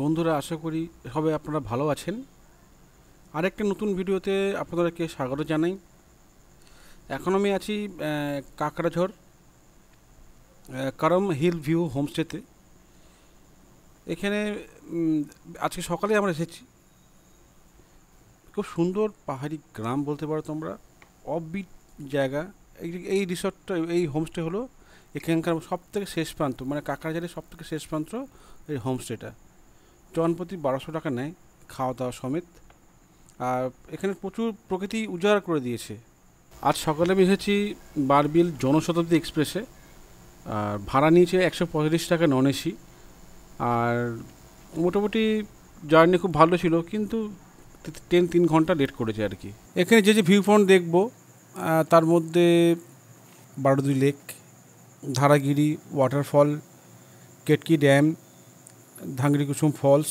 বন্ধুরা, আশা করি সবাই আপনারা ভালো আছেন। আরেকটা নতুন ভিডিওতে আপনাদেরকে স্বাগত জানাই। এখন আমি আছি কাকড়াঝড় করম হিল ভিউ হোমস্টেতে। এখানে আজকে সকালে আমরা এসেছি। খুব সুন্দর পাহাড়ি গ্রাম বলতে পারো তোমরা, অফবিট জায়গা। এই রিসর্টটা, এই হোমস্টে হলো এখানকার সবথেকে শেষ প্রান্ত, মানে কাকড়াঝড়ের সবথেকে শেষ প্রান্ত এই হোমস্টেটা। জনপ্রতি 1200 টাকা নেয়, খাওয়া দাওয়া সমেত। আর এখানে প্রচুর প্রকৃতি উজাড় করে দিয়েছে। আজ সকালে আমি এসেছি বারবিল জনশতাব্দী এক্সপ্রেসে, আর ভাড়া নিয়েছে 135 টাকা নন এসি। আর মোটামুটি জার্নি খুব ভালো ছিল, কিন্তু ট্রেন 3 ঘন্টা লেট করেছে আর কি। এখানে যে ভিউ পয়েন্ট দেখবো তার মধ্যে বারোদুই lake, Dharagiri waterfall, Ketki dam, ধাংরি কুসুম ফলস,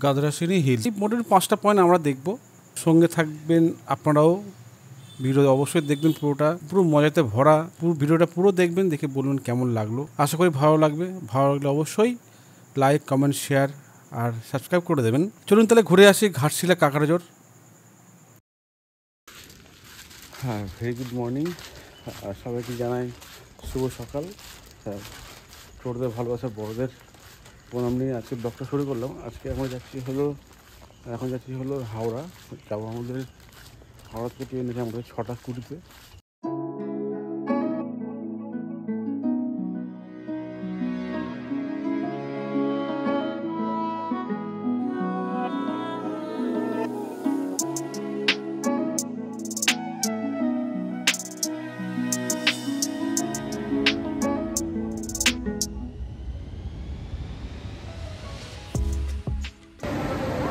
গাদরাসিনী হিল। মোটামুটি 5টা পয়েন্ট আমরা দেখব। সঙ্গে থাকবেন আপনারাও, ভিডিও অবশ্যই দেখবেন পুরোটা, পুরো মজাতে ভরা পুরো ভিডিওটা পুরো দেখবেন, দেখে বলবেন কেমন লাগলো। আশা করি ভালো লাগবে। ভালো লাগলে অবশ্যই লাইক, কমেন্ট, শেয়ার আর সাবস্ক্রাইব করে দেবেন। চলুন তাহলে ঘুরে আসি ঘাটশিলা কাকড়াঝড়। হ্যাঁ, ভেরি গুড মর্নিং। সবাইকে জানাই শুভ সকাল। হ্যাঁ, ছোটদের ভালোবাসা, বড়দের প্রণাম নিয়ে আজকে ব্লগটা শুরু করলাম। আজকে এখন যাচ্ছি হলো হাওড়া। যাবো আমাদের হাওড়া থেকে ট্রেন আছে আমাদের 6টা 20-তে।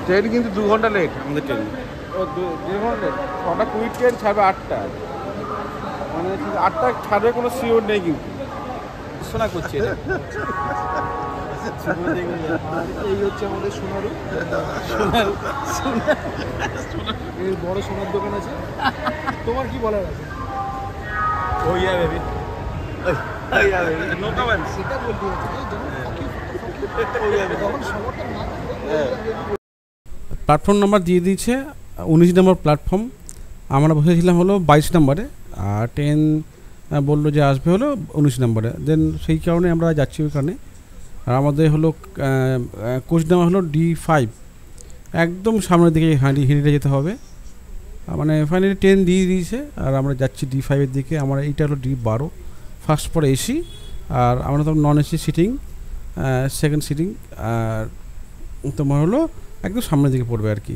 ট্রেন কিন্তু 2 ঘন্টা লেট আমাদের ট্রেন। 2 ঘন্টা লেট। 6টা 20 ট্রেন ছাড়বে 8টা, মানে 8টা ছাড়বে কোনো শিওর নেই। কিন্তু শোনা করছে এই হচ্ছে আমাদের সোনারু। এর বড় সোনার দোকান আছে। তোমার কি বলার আছে? সেটা বলতে প্ল্যাটফর্ম নাম্বার দিয়ে দিয়েছে 19 নম্বর প্ল্যাটফর্ম। আমরা বসেছিলাম হলো 22 নম্বরে, আর ট্রেন বললো যে আসবে হলো 19 নম্বরে। দেন সেই কারণে আমরা যাচ্ছি ওইখানে। আর আমাদের হলো কোচ নেওয়া হলো D5, একদম সামনের দিকে হেঁটে যেতে হবে। মানে ফাইনালি ট্রেন দিয়ে দিয়েছে, আর আমরা যাচ্ছি D5-এর দিকে। আমরা এইটা হলো D12, ফার্স্ট পরে এসি, আর আমরা তো non AC sitting, second sitting. আর তোমার হলো একদম সামনের দিকে পড়বে আর কি,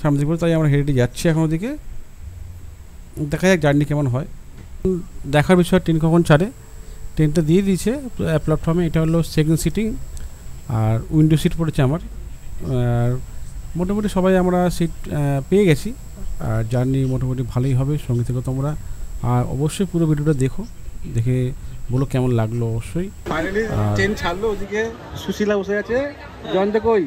সামনের দিকে পড়বে। তাই আমরা হেঁটে যাচ্ছি এখন ওদিকে। দেখা যাক জার্নি কেমন হয়। দেখার বিষয় ট্রেন কখন ছাড়ে। ট্রেনটা দিয়ে দিয়েছে প্ল্যাটফর্মে। এটা হলো সেকেন্ড সিটিং, আর উইন্ডো সিট পড়েছে আমার। আর মোটামুটি সবাই আমরা সিট পেয়ে গেছি। আর জার্নি মোটামুটি ভালোই হবে। সঙ্গে থেকে তোমরা আর অবশ্যই পুরো ভিডিওটা দেখে বলো কেমন লাগলো। অবশ্যই ফাইনালি ট্রেন ছাড়লো। ওদিকে সুশীলা বসে আছে। জয়ন্ত কই?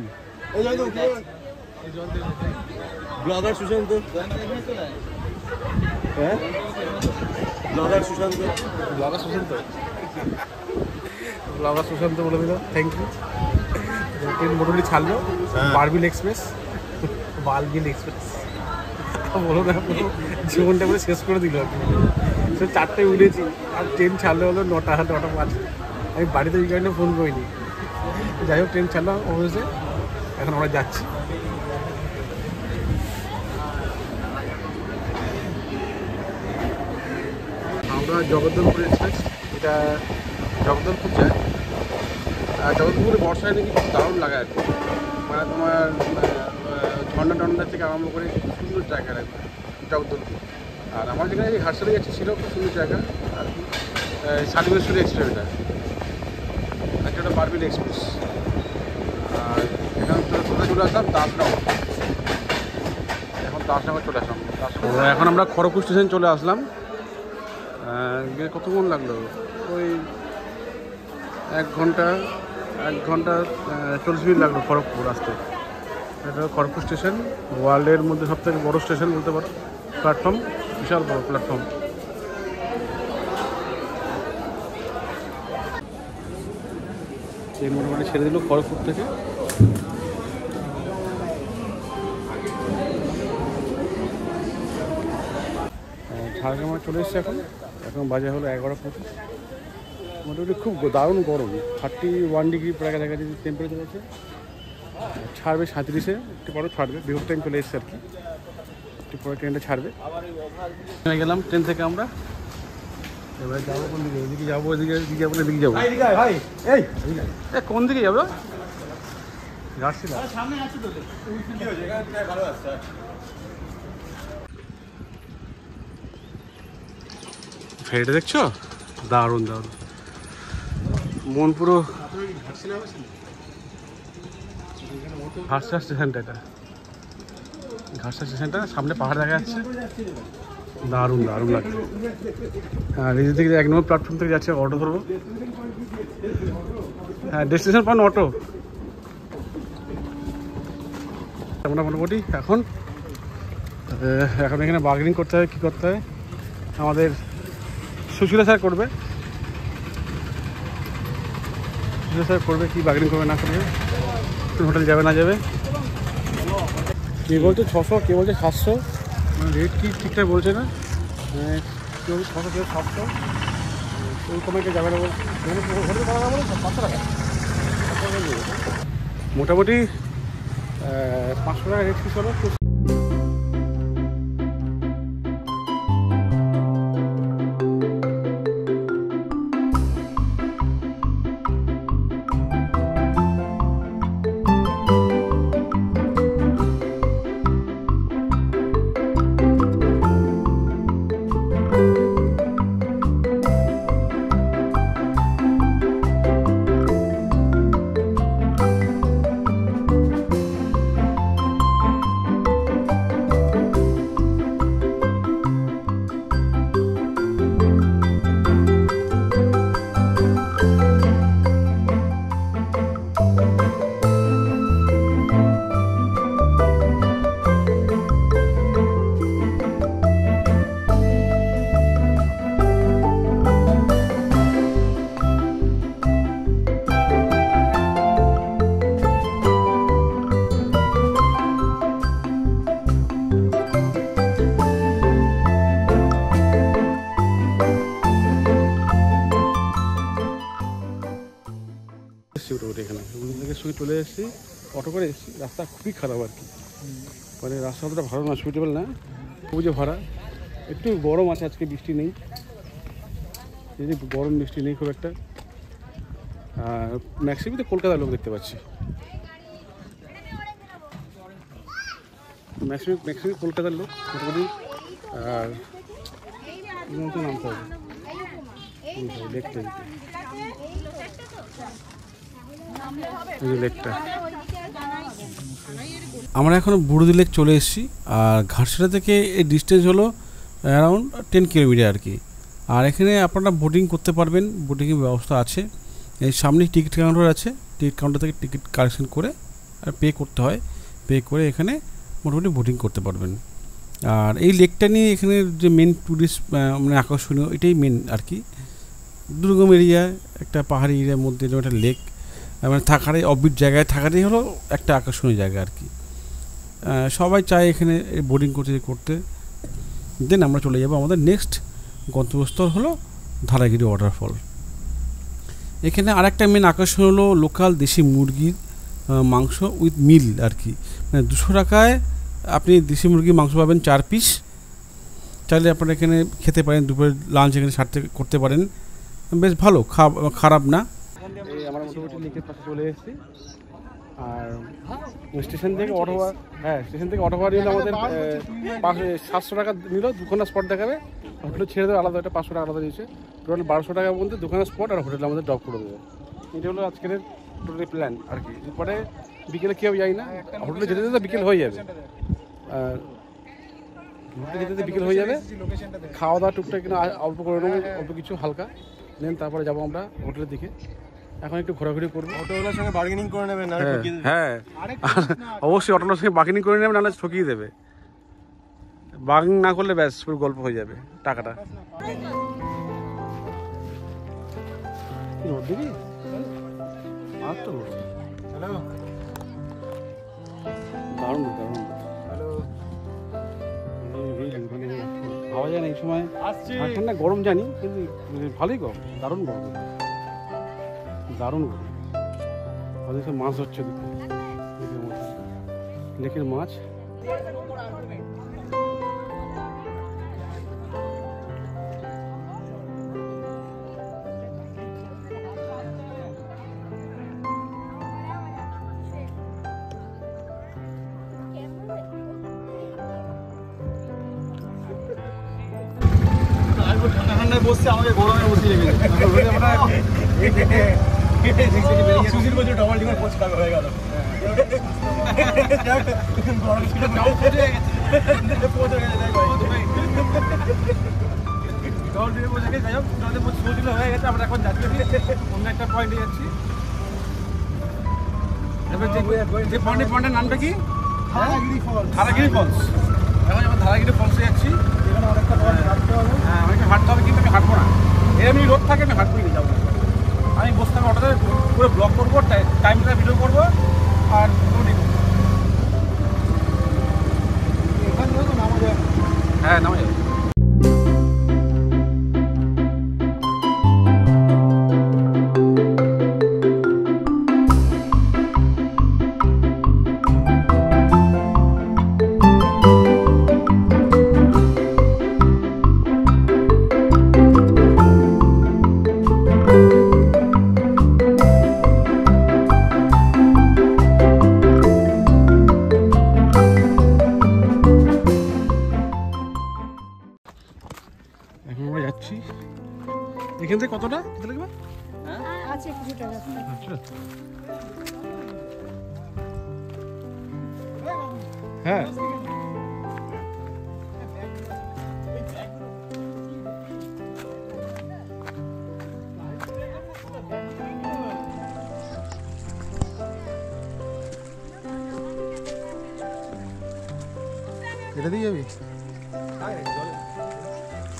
ব্লগার সুশান্ত। হ্যাঁ, ব্লগার সুশান্ত। ব্লগার সুশান্ত বলে দিল। Thank you. ট্রেন মোটামুটি ছাড়লো। বারবিল এক্সপ্রেস বলো না, পুরো জীবনটা করে শেষ করে দিল আর কি। 4টায় উঠেছি, আর ট্রেন ছাড়লো হলো 9টা 5। আমি বাড়িতে এই কারণে ফোন করিনি। যাই হোক, ট্রেন ছাড়লো অবশ্যই। এখন আমরা যাচ্ছি। আমরা জগদ্দলপুর এক্সপ্রেস, এটা জগদ্দলপুর যায়। আর জগদ্দলপুরে বর্ষায় নাকি খুব দারুণ লাগে আর কি। মানে তোমার ঝর্ণা টন্ডা থেকে আরম্ভ করে খুব সুন্দর জায়গা লাগবে জগদ্দলপুর। আর আমার যেখানে ঘাটশিলা যাচ্ছি ছিল খুব সুন্দর জায়গা আর কি। শালিমেশ্বরী এক্সপ্রেস, এটা একটা বারবিল এক্সপ্রেস। আর এখানে চলে আসলাম দাসনগর। এখন দাসনগর চলে আসলাম। এখন আমরা খড়গপুর স্টেশন চলে আসলাম। কতক্ষণ লাগলো? ওই 1 ঘন্টা 40 মিনিট লাগলো খড়গপুর আসতে। এটা খড়গপুর স্টেশন, ওয়ার্ল্ডের মধ্যে সবথেকে বড় স্টেশন বলতে পারো। প্ল্যাটফর্ম বিশাল বড় প্ল্যাটফর্ম। ট্রেন মোটামুটি ছেড়ে দিল খড়গপুর থেকে। ঝাড়গ্রামে চলে এসছে এখন। এখন বাজে হলো 11:25। মোটামুটি খুব দারুণ গরম, 31 ডিগ্রি প্রায় কাছাকাছি টেম্পারেচার আছে। ছাড়বে 37-এ, একটু পরে ছাড়বে। বিভোর টাইম চলে এসছে আর কি, একটু পরে ট্রেনটা ছাড়বে। গেলাম ট্রেন থেকে আমরা, এবার যাবো কোন দিকে? এদিকে যাবো, এদিকে যাবো, এদিকে যাবো। ভাই এই কোন দিকে যাবো? যাচ্ছি না। ফেরিটা দেখছো? দারুণ দারুণ, মন পুরো ঘাটশিলা স্টেশনটা। এটা ঘাটশিলা স্টেশনটা, সামনে পাহাড় দেখা যাচ্ছে, দারুণ দারুণ লাগছে। হ্যাঁ, নিজের দিকে 1 নম্বর প্ল্যাটফর্ম থেকে যাচ্ছে, অটো ধরবো। হ্যাঁ, ডেস্টিনেশন পান অটো। আমরা মোটামুটি এখন এখানে বার্গেনিং করতে হয়। কী করতে হয় আমাদের সুশীলা স্যার করবে, সুশীলা স্যার করবে কি বার্গেনিং করবে না করবে, হোটেল যাবে না যাবে। কে বলছে 600, কে বলছে 700, মানে রেট কি ঠিকঠাক বলছে না। কেউ 600, কেউ 700, ওই সময়টা যাবে না বলছে। হোটেল ভাড়া বলে 500 টাকা, মোটামুটি 500 টাকা রেট ফিস হলো। এখানে থেকে শুয়ে চলে এসেছি, অটো করে এসেছি। রাস্তা খুবই খারাপ আর কি, মানে রাস্তা অতটা ভালো না, সুইটেবল না, খুব যে ভাড়া। একটু গরম আছে আজকে, বৃষ্টি নেই, যদি গরম বৃষ্টি নেই খুব একটা। আর ম্যাক্সিমাম তো কলকাতার লোক দেখতে পাচ্ছি, ম্যাক্সিমাম কলকাতার লোক মোটামুটি। আর নামতে হবে দেখতে লেকটা। আমরা এখন বুড়ুদি লেক চলে এসেছি। আর ঘাটশিলা থেকে এই ডিস্টেন্স হলো অ্যারাউন্ড 10 কিলোমিটার আর কি। আর এখানে আপনারা বোটিং করতে পারবেন, বোটিংয়ের ব্যবস্থা আছে। এই সামনেই টিকিট কাউন্টার আছে, টিকিট কাউন্টার থেকে টিকিট কালেকশন করে আর পে করতে হয়, পে করে এখানে মোটামুটি বোটিং করতে পারবেন। আর এই লেকটা নিয়ে এখানে যে মেন ট্যুরিস্ট মানে আকর্ষণীয়, এটাই মেন আর কি। দুর্গম এরিয়া, একটা পাহাড়ি এরিয়ার মধ্যে একটা লেক, মানে থাকারই অফবিট জায়গায় থাকারই হলো একটা আকর্ষণীয় জায়গা আর কি। সবাই চায় এখানে বোটিং করতে। দেন আমরা চলে যাব আমাদের নেক্সট গন্তব্যস্থল হলো ধারাগিরি ওয়াটারফল। এখানে আরেকটা মেন আকর্ষণ হলো লোকাল দেশি মুরগির মাংস উইথ মিল আর কি। মানে 200 টাকায় আপনি দেশি মুরগির মাংস পাবেন 4 পিস। চাইলে আপনারা এখানে খেতে পারেন, দুপুরের লাঞ্চ এখানে করতে পারেন, বেশ ভালো, খারাপ না। এই আমরা মোটামুটি লেকের পাশে চলে এসেছি। আর স্টেশন থেকে অটো ভাড়া নিলে আমাদের 700 টাকা নিল, 2খানা স্পট দেখাবে, হোটেলে ছেড়ে দেবে আলাদা, একটা 500 টাকা আলাদা দিয়েছে। টোটাল 1200 টাকার মধ্যে 2খানা স্পট আর হোটেলে আমাদের ড্রপ করে দেবে। এটা হলো আজকের টোটাল প্ল্যান আর কি। এরপরে বিকেলে কেউ যাই না, হোটেলে যেতে যেতে বিকেল হয়ে যাবে। আর হোটেলে যেতে বিকেল হয়ে যাবে, খাওয়া দাওয়া টুকটাক কিনা অল্প করে নেবো, অল্প কিছু হালকা। দেন তারপরে যাবো আমরা হোটেলের দিকে। এখন একটু ঘোরাঘুরি করবো, অটোওয়ালার সঙ্গে বার্গেনিং করে নেবেন। হ্যাঁ অবশ্যই অটোওয়ালার সঙ্গে বার্গেনিং করে নেবেন, নাহলে ঠকিয়ে দেবে। বার্গেনিং না করলে ব্যাস পুরো গল্প হয়ে যাবে টাকাটা। আর তো হ্যালো দারুণ দারুণ হ্যালো মানে ভাবা যায় না এই সময় আসছি ঠান্ডা গরম জানি কিন্তু ভালোই গরম, দারুণ গরম, দারুণ গরম। ওদের সব মাছ হচ্ছে লেকের মাছ। ঠান্ডায় বসছে, আমাকে গরমে বসিয়ে রেখেছে। সুশীল বলছে ডবল ডিমের পোচ খাবে, হয়ে গেল। হয়ে গেছে, আমরা এখন যাচ্ছি অন্য একটা পয়েন্টে যাচ্ছি। এবার যে পয়েন্টের নামটা কি? ধারাগিরি ফলস। এখন আমরা ধারাগিরি ফলসে যাচ্ছি। অনেকটা হাঁটতে হবে। হ্যাঁ, আমাকে হাঁটতে হবে, কিন্তু আমি হাঁটবো না। এমনি রোড থাকে, আমি হাঁটবো নিয়ে যাবো। আমি বসে থাকবো অটোতে, পুরো ব্লগ করবো, টাইমটা ভিডিও করবো আর মোটামুটি করবো। এখান থেকে তো নামা যায়। হ্যাঁ, নামা যাবে। এখন আমরা যাচ্ছি। এখান থেকে কতটা যেতে লাগবে? আছে কিছুটা রাস্তা। আচ্ছা, হ্যাঁ। এটা দিয়ে যাবি?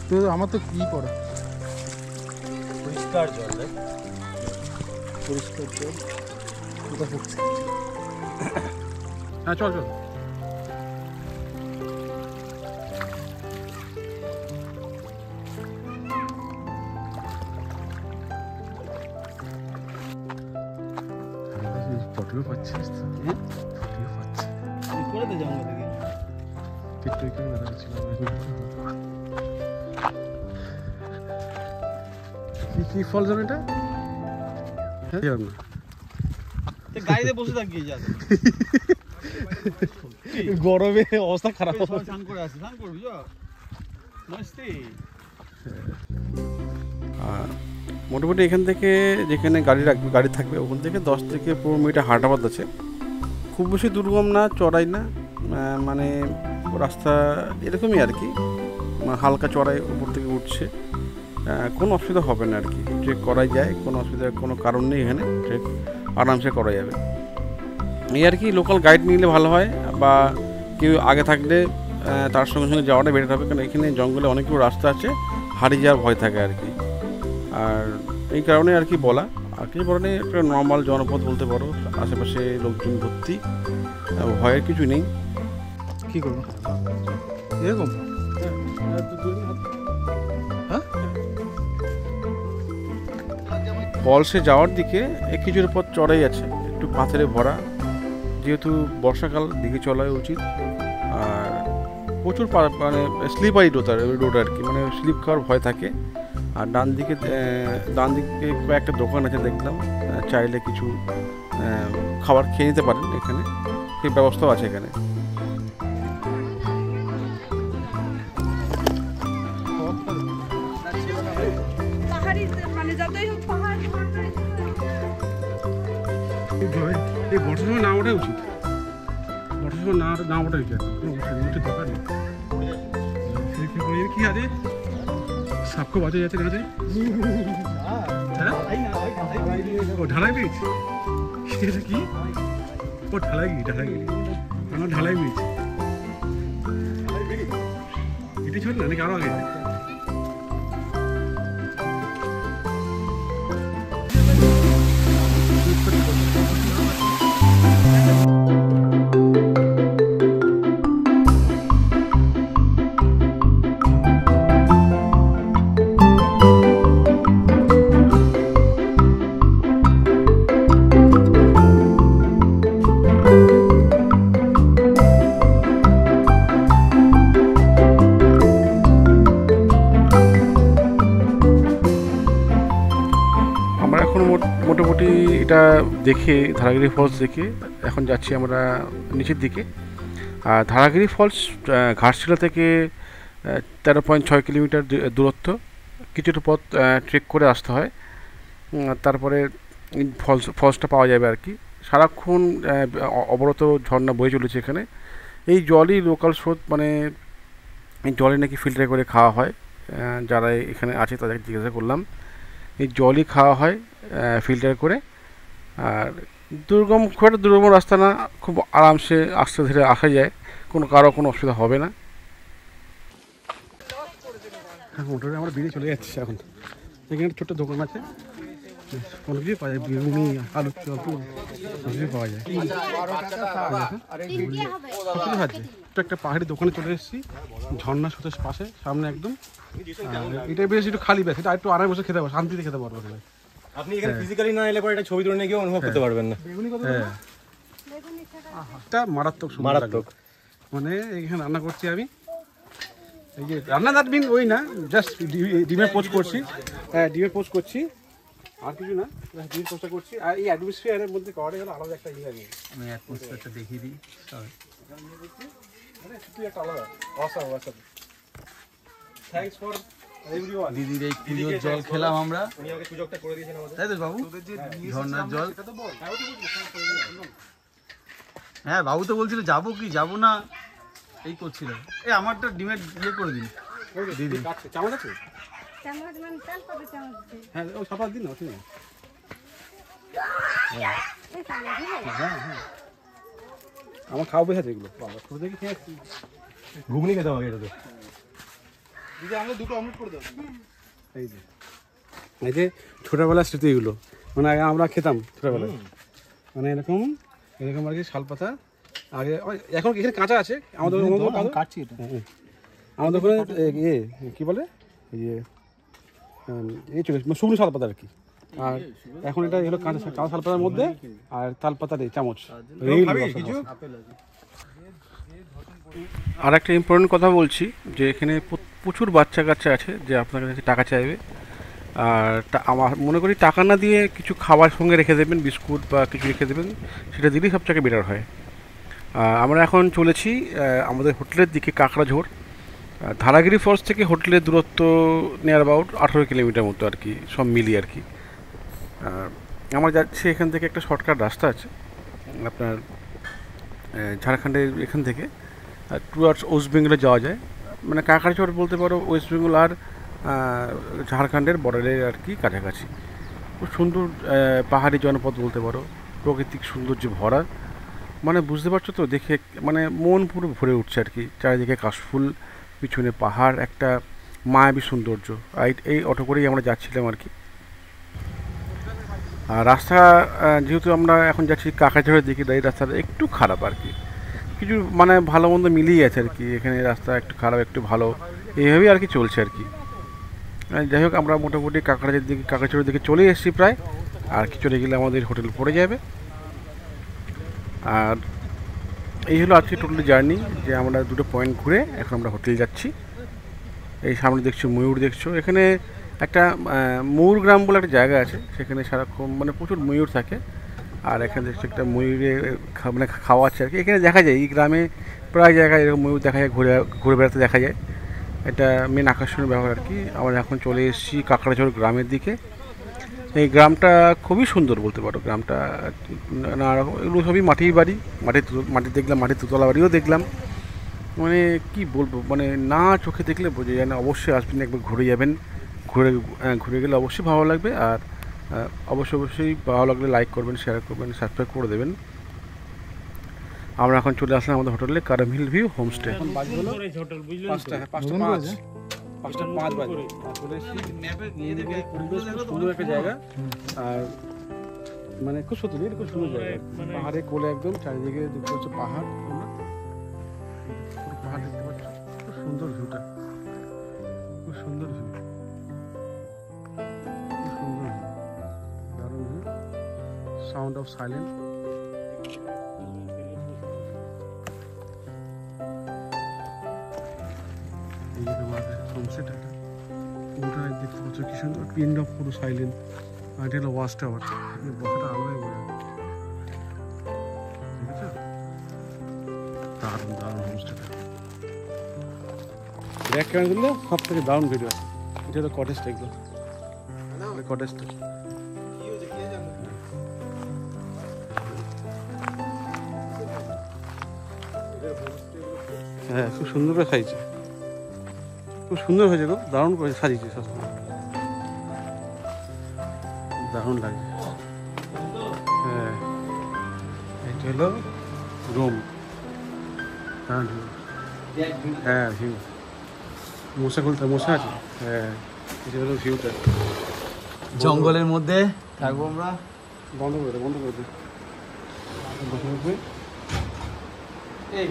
তুই আমার তো কি করা পরিষ্কার জল রে, পরিষ্কার জল কোথায় পড়ছে? হ্যাঁ, চল চল। ফটোও পাচ্ছিস তো? ফটোও পাচ্ছি। করে দে জঙ্গল থেকে। একটু এখানে দাঁড়া ছিল। কি ফল জানো এটা? হ্যাঁ, জানো না। তো গাড়িতে বসে থাকিয়ে যা, গরমে অবস্থা খারাপ। স্নান করে আসি, স্নান করবি যা মস্তি। আর মোটামুটি এখান থেকে যেখানে গাড়ি থাকবে ওখান থেকে 10 থেকে 15 মিনিট হাঁটা পথ আছে। খুব বেশি দুর্গম না, চড়াই না, মানে রাস্তা এরকমই আর কি, হালকা চড়াই উপর থেকে উঠছে। কোনো অসুবিধা হবে না আর কি, ট্রেক করাই যায়, কোনো অসুবিধার কোনো কারণ নেই। এখানে ট্রেক আরামসে করা যাবে। এই আর কি, লোকাল গাইড নিলে ভালো হয়, বা কেউ আগে থাকলে তার সঙ্গে সঙ্গে যাওয়াটা বেটার হবে, কারণ এখানে জঙ্গলে অনেকগুলো রাস্তা আছে, হারিয়ে যাওয়ার ভয় থাকে আর কি। আর এই কারণে আর কি বলা, আর কিছু বলা নেই, একটা নর্মাল জনপদ বলতে পারো, আশেপাশে লোকজন ভর্তি, ভয়ের কিছু নেই। কি করবো এরকম? হ্যাঁ, ফলসে যাওয়ার দিকে কিছুর পথ চড়াই আছে, একটু পাথরে ভরা, যেহেতু বর্ষাকাল দিকে চলাই উচিত। আর প্রচুর মানে স্লিপারি রোড আর কি, মানে স্লিপ খাওয়ার ভয় থাকে। আর ডান দিকে কয়েকটা দোকান আছে দেখলাম, চাইলে কিছু খাবার খেয়ে নিতে পারেন, এখানে সেই ব্যবস্থাও আছে এখানে। পাহাড়ি মানে যতই হোক পাহাড় এই বর্ষার সময় না ওঠাই উচিত, বর্ষার সময় না ওঠাই উচিত, উঠে দরকার নেই। কি আছে सबको बातें जाते रहते ও ঢালাই ব্রিজ, সেটা কি? ও ঢালাই আমার ঢালাই ব্রিজ এটি ছোট না নাকি আরো আগে? এটা দেখে ধারাগিরি ফলস দেখে এখন যাচ্ছি আমরা নিচের দিকে। আর ধারাগিরি ফলস ঘাটশিলা থেকে 13.6 কিলোমিটার দূরত্ব, কিছুটা পথ ট্রেক করে আসতে হয়। তারপরে ফলসটা পাওয়া যাবে আর কি। সারাক্ষণ অবরত ঝর্ণা বয়ে চলেছে এখানে। এই জলই লোকাল স্রোত, মানে এই জলই নাকি ফিল্টার করে খাওয়া হয়। যারা এখানে আছে তাদেরকে জিজ্ঞাসা করলাম, এই জলই খাওয়া হয় ফিল্টার করে। আর খুব একটা দুর্গম রাস্তা না, খুব আরামসে আস্তে ধীরে আসা যায়, কারো কোনো অসুবিধা হবে না। মোটামুটি আমরা বেরিয়ে চলে যাচ্ছি এখন। এখানে ছোট্ট দোকান আছে, কোনো কিছুই পাওয়া যায়, বেগুনি, আলু চপ, সব কিছুই পাওয়া যায়। তো একটা পাহাড়ি দোকানে চলে এসেছি, ঝর্ণা স্রোতের পাশে, সামনে একদম। এটা বেশ একটু খালি ব্যাস, এটা একটু আড়াই বছর খেতে পারবো, শান্তিতে খেতে পারবো। আপনি এখানে ফিজিক্যালি না এলে পরে এটা ছবি তুলে নিয়ে গিয়ে অনুভব করতে পারবেন না। হ্যাঁ, এটা মারাত্মক মারাত্মক। মানে এখানে রান্না করছি আমি, এই যে রান্না দ্যাট মিন ওই না, জাস্ট ডিমের পোস্ট করছি। হ্যাঁ, ডিমের পোস্ট করছি, আর কিছু না, ডিমের পোস্টটা করছি। আর এই অ্যাটমসফিয়ারের মধ্যে করাটাই হলো আলাদা একটা ইয়ে। আমি অ্যাটমসফিয়ারটা দেখিয়ে দিই। একটা আলাদা অসাম। Thanks for everyone. দিদির এই পুজোর জল খেলাম আমরা, উনি আমাকে সুযোগটা করে দিয়েছেন আমাদের, তাই তো বাবু? ঝর্ণার জল। হ্যাঁ, বাবু তো বলছিল যাবো কি যাবো না, এই করছিল। এই আমারটা ডিমের ইয়ে করে দিন দিদি। চামচ আছে? চামচ মানে তেল পাবে চামচ দিয়ে। হ্যাঁ, ও সাপাত দিন না, ঠিক আছে। এই চামচ দিয়ে। হ্যাঁ হ্যাঁ, আমার খাওয়া বেশ আছে এগুলো। বাবা ছোটো দেখে খেয়ে আসছি। ঘুগনি খেতে হবে এটা তো। দিদি আমরা দুটো অমলেট করে দাও। এই যে ছোটোবেলার স্মৃতি এগুলো, মানে আগে আমরা খেতাম ছোটোবেলায়, মানে এরকম আর কি শালপাতা। আগে এখন এখানে কাঁচা আছে আমাদের, কাটছি এটা। আমাদের ওখানে ইয়ে কী বলে, এই চলে শুকনো শালপাতা আর কি। আর এখন এটা হলো কাঁচা শালপাতার মধ্যে, আর তালপাতার এই চামচ। আর একটা ইম্পর্টেন্ট কথা বলছি, যে এখানে প্রচুর বাচ্চা কাচ্চা আছে যে আপনার কাছে টাকা চাইবে। আর আমার মনে করি টাকা না দিয়ে কিছু খাবার সঙ্গে রেখে দেবেন, বিস্কুট বা কিছু রেখে দেবেন, সেটা দিলেই সবথেকে বেটার হয়। আমরা এখন চলেছি আমাদের হোটেলের দিকে, কাঁকড়াঝোড়। ধারাগিরি ফলস থেকে হোটেলের দূরত্ব নিয়ার অ্যাবাউট 18 কিলোমিটার মতো আর কি, সব মিলিয়ে আর কি। আমরা যাচ্ছি এখান থেকে একটা শর্টকাট রাস্তা আছে আপনার, ঝাড়খণ্ডের এখান থেকে টুয়ার্ডস ওয়েস্ট বেঙ্গলে যাওয়া যায়। মানে কাঁকড়াঝোড় বলতে পারো ওয়েস্ট বেঙ্গল আর ঝাড়খণ্ডের বর্ডারের আর কি কাছাকাছি। খুব সুন্দর পাহাড়ি জনপদ বলতে পারো, প্রাকৃতিক সৌন্দর্য ভরা। মানে বুঝতে পারছো তো, দেখে মানে মন পুরো ভরে উঠছে আর কি। চারিদিকে কাশফুল, পিছনে পাহাড়, একটা মায়াবী সৌন্দর্য। এই অটো করেই আমরা যাচ্ছিলাম আর কি। আর রাস্তা যেহেতু আমরা এখন যাচ্ছি কাঁকড়াঝোড়ের দিকে, এই রাস্তাটা একটু খারাপ আর কি, কিছু মানে ভালো মন্দ মিলিয়ে আছে আর কি। এখানে রাস্তা একটু খারাপ একটু ভালো, এইভাবেই আর কি চলছে আর কি। যাই হোক, আমরা মোটামুটি কাঁকড়াঝোড়ের দিকে চলে এসেছি প্রায়, আর কি চলে গেলে আমাদের হোটেল পড়ে যাবে। আর এই হলো আজকে টোটালি জার্নি, যে আমরা দুটো পয়েন্ট ঘুরে এখন আমরা হোটেল যাচ্ছি। এই সামনে দেখছো ময়ূর, দেখছো এখানে একটা ময়ূর গ্রাম বলে একটা জায়গা আছে, সেখানে সারাক্ষণ মানে প্রচুর ময়ূর থাকে। আর এখানে দেখছো একটা ময়ূরে মানে খাওয়াচ্ছে আর কি। এখানে দেখা যায় এই গ্রামে প্রায় জায়গায় এরকম ময়ূর দেখা যায়, ঘুরে বেড়াতে দেখা যায়। এটা মেন আকর্ষণীয় ব্যাপার আর কি। আমরা এখন চলে এসেছি কাঁকড়াঝোড় গ্রামের দিকে। এই গ্রামটা খুবই সুন্দর বলতে পারো। গ্রামটা নানা রকম, এগুলো সবই মাটির বাড়ি, মাটি দেখলাম, মাটির দোতলা বাড়িও দেখলাম। মানে কি বলবো, মানে না চোখে দেখলে বোঝা যায় না। অবশ্যই আসবেন, একবার ঘুরে যাবেন, ঘুরে গেলে অবশ্যই ভালো লাগবে। আর অবশ্যই ভালো লাগলে লাইক করবেন, শেয়ার করবেন, সাবস্ক্রাইব করে দেবেন। আমরা এখন চলে আসলাম আমাদের হোটেলে, কারম হিল ভিউ হোমস্টে। এখন বাজে হলো 5:05 বাজে। চলে এসেছি, সুন্দর একটা জায়গা। আর মানে খুব সত্যি খুব সুন্দর জায়গা, পাহাড়ে কোলে একদম, চারিদিকে দেখতে পাচ্ছ পাহাড়, পাহাড় দেখতে পাচ্ছ, খুব সুন্দর ভিউটা, খুব সুন্দর ভিউ, খুব সুন্দর ভিউ, দারুণ ভিউ। Sound of silent. এই যে তোমার হোমস্টেটা, পুরোটা দেখতে পাচ্ছ কি সুন্দর, পিন অফ পুরো সাইলেন্ট, আর এটা হলো ওয়াচ টাওয়ার, এই বসাটা আলাদাই বোঝা, ঠিক আছে? দারুণ দারুণ হোমস্টেটা, ব্যাক ক্যামেরা দিলে সব থেকে দারুণ ভিডিও আছে। এটা হলো কটেজটা, এগুলো কটেজটা। হ্যাঁ, খুব সুন্দর করে সাজিয়েছে, খুব সুন্দর হয়েছে গো, দারুণ করে সাজিয়েছে, সবসময় দারুণ লাগে। হ্যাঁ, এটা হলো রুম, হ্যাঁ ভিউ, মশা খুলতে মশা আছে। হ্যাঁ, এটা হলো ভিউটা, জঙ্গলের মধ্যে থাকবো আমরা। বন্ধ করে দে, বন্ধ করে দে, বসে বসে। এই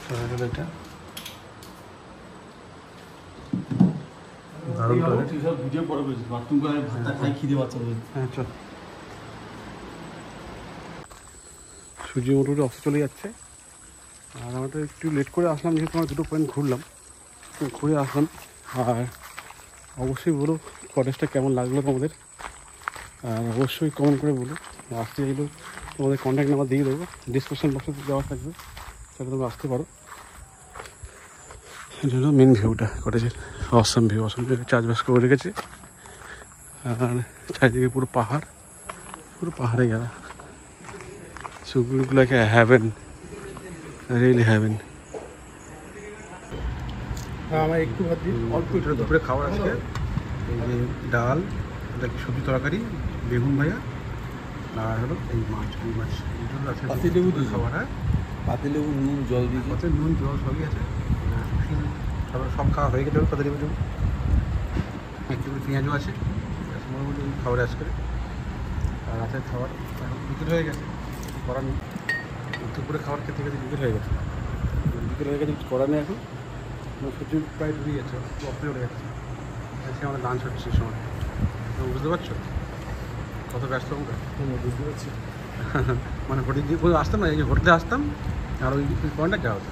হ্যাঁ, এটা দারুণ টয়লেট। ভিডিও পরে করেছি, বাথরুম করে ভাতটা খাই, খিদে পাচ্ছে। হ্যাঁ চল, সূর্য মোটামুটি অস্ত চলে যাচ্ছে। আর আমরা তো একটু লেট করে আসলাম, যেহেতু আমরা 2 পয়েন্ট ঘুরলাম, ঘুরে আসলাম। আর অবশ্যই বলো কটেজটা কেমন লাগলো তোমাদের, আর অবশ্যই কমেন্ট করে বলো। আসতে চাইলেও তোমাদের কন্ট্যাক্ট নাম্বার দিয়ে দেবো, ডিসক্রিপশন বক্সে দেওয়া থাকবে, সেটা তোমরা আসতে পারো। এটা হলো মেন ভিউটা কটেজের, অসাম ভিউ, অসাম ভিউ চাষবাস করে রেখেছে। আর চারিদিকে পুরো পাহাড়, পুরো পাহাড়ে গেলা, সুগুলো হ্যাভেন, রিয়েলি হ্যাভেন। আমার একটু ভাত দিই। অল্প একটু দুপুরে খাবার আজকে, এই যে ডাল, এটা কি সবজি তরকারি, বেগুন ভাজা, আর হলো এই মাছ, এই মাছ, এইটা হলো আজকে পাতিলেবু দুপুরের খাবার। হ্যাঁ, পাতিলেবু, নুন, জল দিয়ে কত নুন জল সবই আছে, সব খাওয়া হয়ে গেলে কত দেবে দেবো, একটু পেঁয়াজও আছে, মোটামুটি খাবার আজ করে। আর রাতের খাবার এখন বিকেল হয়ে গেছে, করার নেই, দুপুরে খাবার খেতে খেতে বিকেল হয়ে গেছে, বিকেল হয়ে গেছে, কিছু করার নেই এখন। সূর্য প্রায় ডুবে যাচ্ছে, অফ চলে যাচ্ছে, আজকে আমাদের লাঞ্চ হচ্ছে সেই সময়, বুঝতে পারছো কত ব্যস্ত আমরা। বুঝতে পারছি। মানে হোটেল দিয়ে আসতাম না, এই যে হোটেলে আসতাম আর ওই পয়েন্টটা যাওয়া হতো।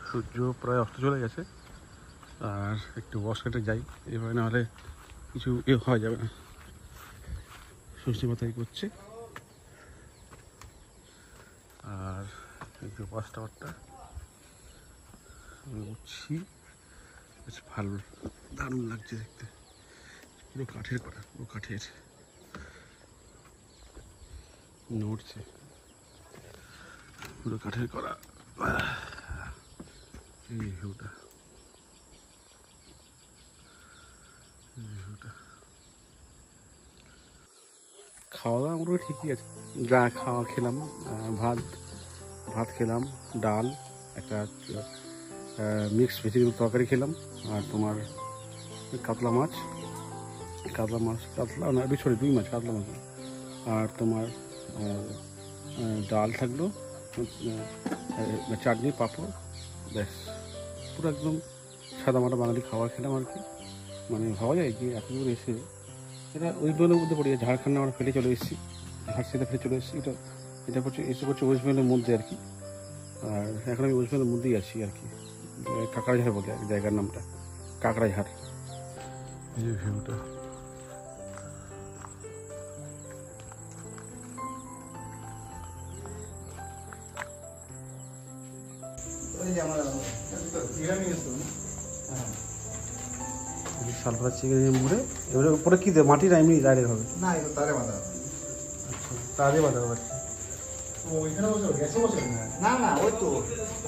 সূর্য প্রায় অস্ত চলে গেছে, আর একটু বস কেটে যাই, এভাবে নাহলে কিছু হওয়া যাবে না। সূর্য মাথায় করছে, আর একটু বাস টাওয়ারটা উঠছি, বেশ ভালো, দারুণ লাগছে দেখতে, পুরো কাঠের করা, পুরো কাঠের নড়ছে, পুরো কাঠের করা। এই ভিউটা, খাওয়া দাওয়া মোটামুটি ঠিকই আছে, যা খাওয়া খেলাম, ভাত খেলাম, ডাল, একটা মিক্সড ভেজিটেবল তরকারি খেলাম, আর তোমার কাতলা মাছ, কাতলা না সরি 2 মাছ, কাতলা মাছ, আর তোমার ডাল থাকলো, চাটনি, পাঁপড়, ব্যাস, পুরো একদম সাদা মাটা বাঙালি খাবার খেলাম আর কি। মানে ভাবা যায় কি এত দূর এসে, এটা ওই বেঙ্গলের মধ্যে পড়ে, ঝাড়খণ্ড আমরা ফেলে চলে এসেছি, ঝাড়সিতে ফেলে চলে এসেছি। এটা করছে ওয়েস্ট বেঙ্গলের মধ্যে আর কি। আর এখন আমি ওয়েস্ট বেঙ্গলের মধ্যেই আছি আর কি, কাকড়াঝাড় বলে জায়গার নামটা, কাকড়াঝাড়। এই যে ভিউটা, শালপাতা চিকেন মুড়ে, এবারে উপরে কি দেবে, মাটি না এমনি ডাইরেক্ট হবে? না, এটা তারে বাঁধা হবে। আচ্ছা, তারে বাঁধা হবে। তো ওইখানে বসে গ্যাসে বসে না, না ওই তো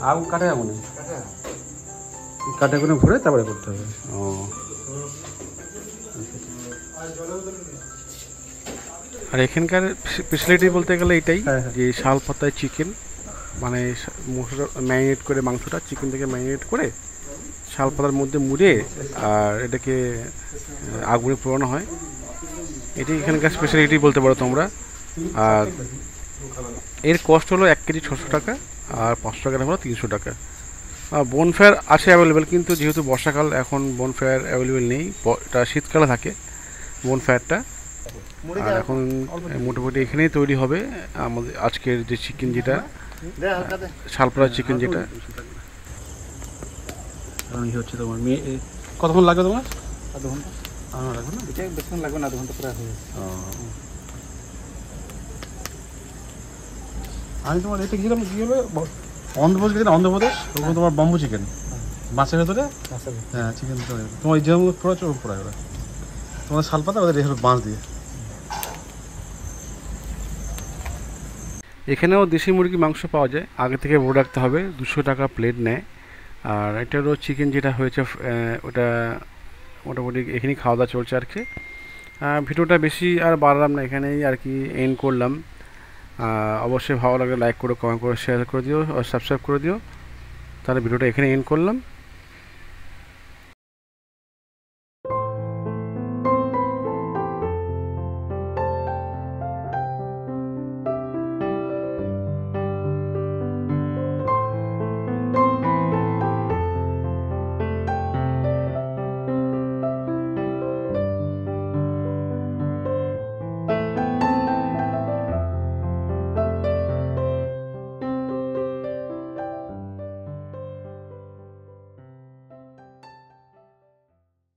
আগুন কাটে, আগুনে কাটা। কাটে করে ভরে তারপরে করতে হবে। ও, আর এখানকার স্পেশালিটি বলতে গেলে এটাই যে শাল পাতায় চিকেন, মানে মশলা ম্যারিনেট করে, মাংসটা চিকেন থেকে ম্যারিনেট করে শাল পাতার মধ্যে মুড়ে আর এটাকে আগুনে পোড়ানো হয়। এটাই এখানকার স্পেশালিটি বলতে পারো তোমরা। আর এর কস্ট হলো 1 কেজি 600 টাকা, আর 500 টাকা হলো 300 টাকা। বনফেয়ার আছে অ্যাভেলেবেল, কিন্তু যেহেতু বর্ষাকাল এখন বনফেয়ার অ্যাভেলেবেল নেই, এটা শীতকালে থাকে বনফেয়ারটা। আর এখন মোটামুটি এখানেই তৈরি হবে আমাদের আজকের যে চিকেন, যেটা শালপাড়া চিকেন যেটা কারণ এই হচ্ছে তোমার মেয়ে কতক্ষণ লাগবে তোমার? আধ ঘন্টা লাগবে না? এটা বেশিক্ষণ লাগবে না, আধ ঘন্টা প্রায় হয়ে যাবে। আমি তোমার এতে গেছিলাম কি হলো অন্ধ্রপ্রদেশ গেছিলাম, অন্ধ্রপ্রদেশ ওখানে তোমার বম্বু চিকেন মাছের ভেতরে, হ্যাঁ চিকেন তোমার যেরকম পড়াচ্ছে ওরকম পড়ায় ওরা, তোমার শালপাতা ওদের এভাবে বাঁশ দিয়ে। এখানেও দেশি মুরগি মাংস পাওয়া যায়, আগে থেকে বলে রাখতে হবে, 200 টাকা প্লেট নেয়। আর এটারও চিকেন যেটা হয়েছে ওটা মোটামুটি এখানেই খাওয়া দাওয়া চলছে আর কি। ভিডিওটা বেশি আর বাড়লাম না, এখানেই আর কি এন্ড করলাম। অবশ্যই ভালো লাগলে লাইক করো, কমেন্ট করো, শেয়ার করে দিও আর সাবস্ক্রাইব করে দিও। তাহলে ভিডিওটা এখানে এন্ড করলাম।